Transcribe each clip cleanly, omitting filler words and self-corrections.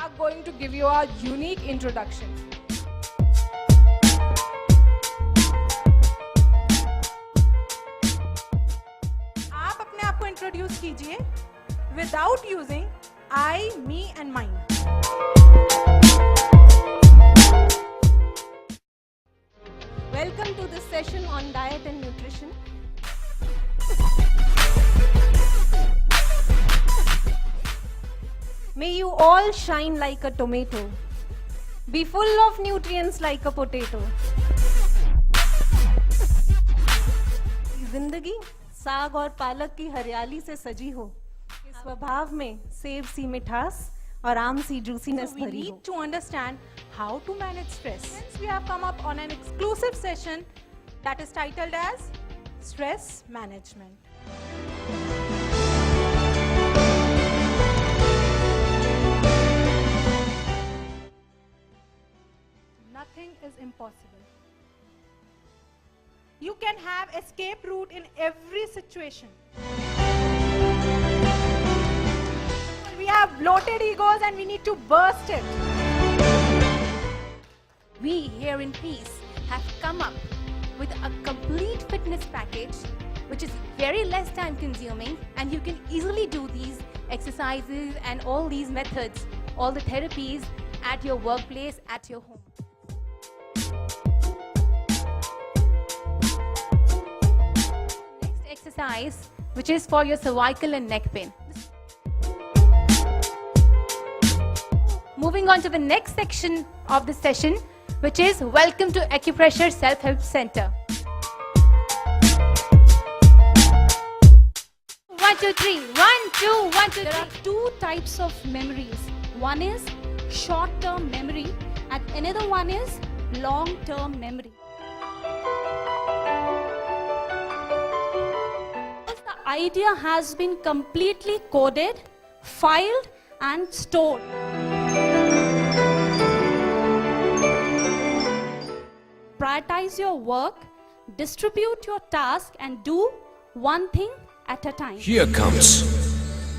are going to give you a unique introduction. आप अपने आप को इंट्रोड्यूस कीजिए without using I, me and mine. Welcome to this session on diet and nutrition. May you all shine like a tomato, be full of nutrients like a potato. जिंदगी साग और पालक की हरियाली से सजी हो, इस स्वभाव में सेब सी मिठास और आम सी जूसीनेस So we भरी हो. need to understand how to manage stress. Hence we have come up on an exclusive session that is titled as Stress Management. Nothing is impossible. You can have escape route in every situation. We have bloated egos and we need to burst it. We here in Peace have come up with a complete fitness package which is very less time consuming, and you can easily do these exercises and all these methods, all the therapies at your workplace, at your home. Next exercise, which is for your cervical and neck pain. Moving on to the next section of the session, which is Welcome to Acupressure Self-Help Center. 1, 2, 3. 1, 2, 1, 2, 3. There are two types of memories. One is short-term memory and another one is long-term memory. The idea has been completely coded, filed and stored. Prioritize your work, distribute your task and do one thing at a time. Here comes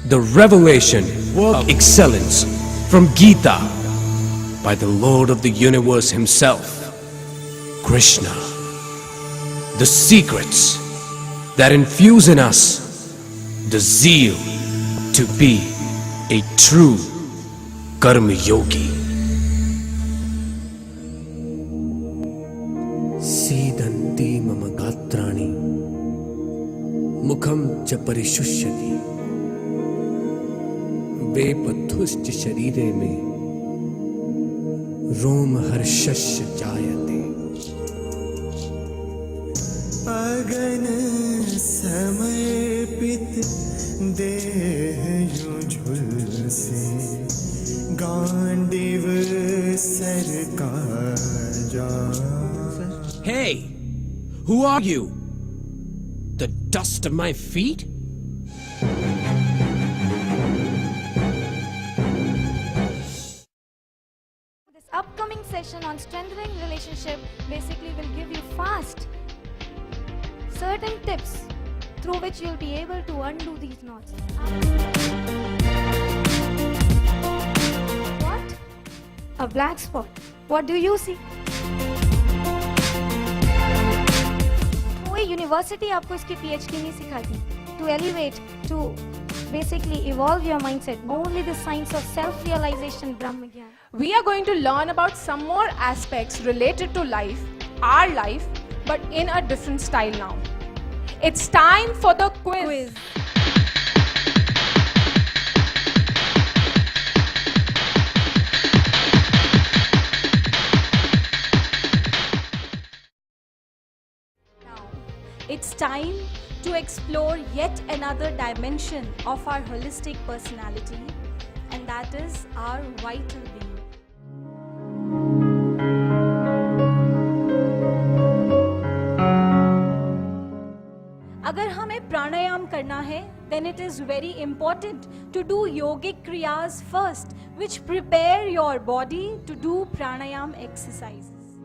the revelation of excellence from Gita by the Lord of the Universe himself, Krishna. The secrets that infuse in us the zeal to be a true Karma Yogi. Sidanti mama gatrani mukham cha parishushati bepathuscha sharire me rom harshasya jayate. अगन समर्पित देह यूं झुलसे गांडीव सरकार जा. Hey, who are you? The dust of my feet? This upcoming session on strengthening relationship basically will give you fast certain tips through which you'll be able to undo these knots. What? A black spot. What do you see? कोई university आपको इसकी PhD नहीं सिखाती. To elevate, to basically evolve your mindset, only the science of self-realization, Brahma Gyan. We are going to learn about some more aspects related to life, our life, but in a different style now. It's time for the quiz. Now, it's time to explore yet another dimension of our holistic personality, and that is our vital being. अगर हमें प्राणायाम करना है, then it is very important to do yogic kriyas first, which prepare your body to do pranayam exercises.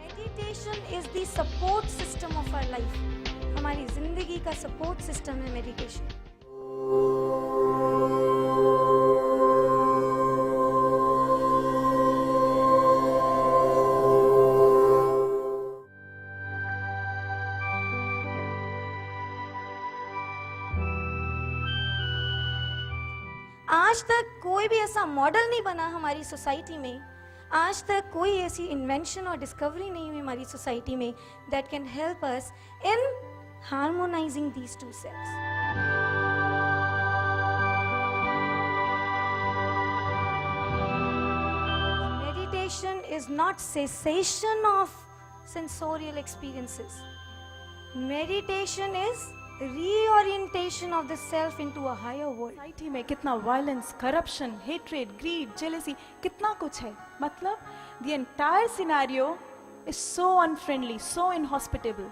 Meditation is the support system of our life. हमारी जिंदगी का support system है meditation. आज तक कोई भी ऐसा मॉडल नहीं बना हमारी सोसाइटी में, आज तक कोई ऐसी इन्वेंशन और डिस्कवरी नहीं हुई हमारी सोसाइटी में that can help us in harmonising these two cells. Meditation is not cessation of sensorial experiences. Meditation is reorientation of the self into a higher world. Society में कितना violence, corruption, hatred, greed, jealousy, कितना कुछ है। मतलब the entire scenario is so unfriendly, so inhospitable.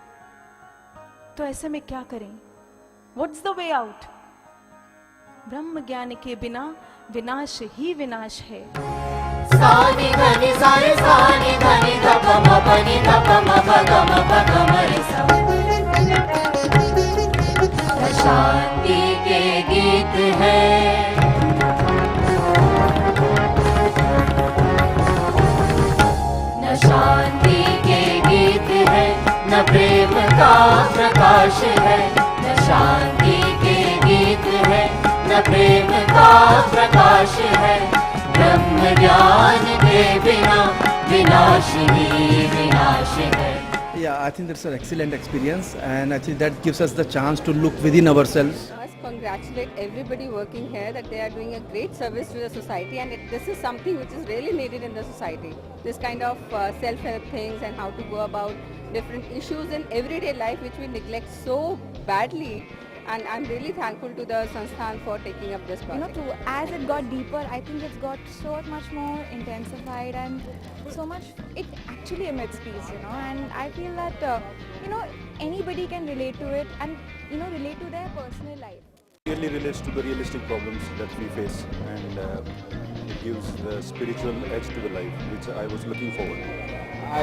तो ऐसे में क्या करें? What's the way out? ब्रह्म ज्ञान के बिना विनाश ही विनाश है। सानि धनि सारे सानि धनि ध प म प नि ध प म प ग म प ग म रे सा। शांति के गीत है, न शांति के गीत है, न प्रेम का प्रकाश है। न शांति के गीत है, न प्रेम का प्रकाश है। ब्रह्म ज्ञान के बिना विनाश ही विनाश है। Yeah, I think that's an excellent experience, and I think that gives us the chance to look within ourselves. I must congratulate everybody working here that they are doing a great service to the society, and this is something which is really needed in the society. This kind of self-help things and how to go about different issues in everyday life which we neglect so badly. And I'm really thankful to the Sansthan for taking up this project. As it got deeper, I think it's got so much more intensified and so much, it actually emits peace, and I feel that, anybody can relate to it and, relate to their personal life. It really relates to the realistic problems that we face, and it gives the spiritual edge to the life, which I was looking forward.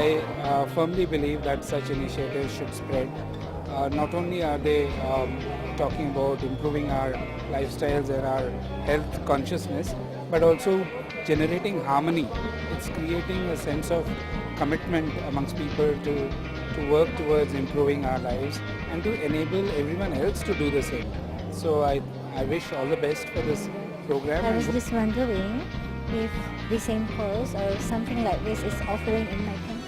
I firmly believe that such initiatives should spread. Not only are they talking about improving our lifestyles and our health consciousness, but also generating harmony. It's creating a sense of commitment amongst people to work towards improving our lives and to enable everyone else to do the same. So I wish all the best for this program. I was just wondering if the same course or something like this is offering in my country.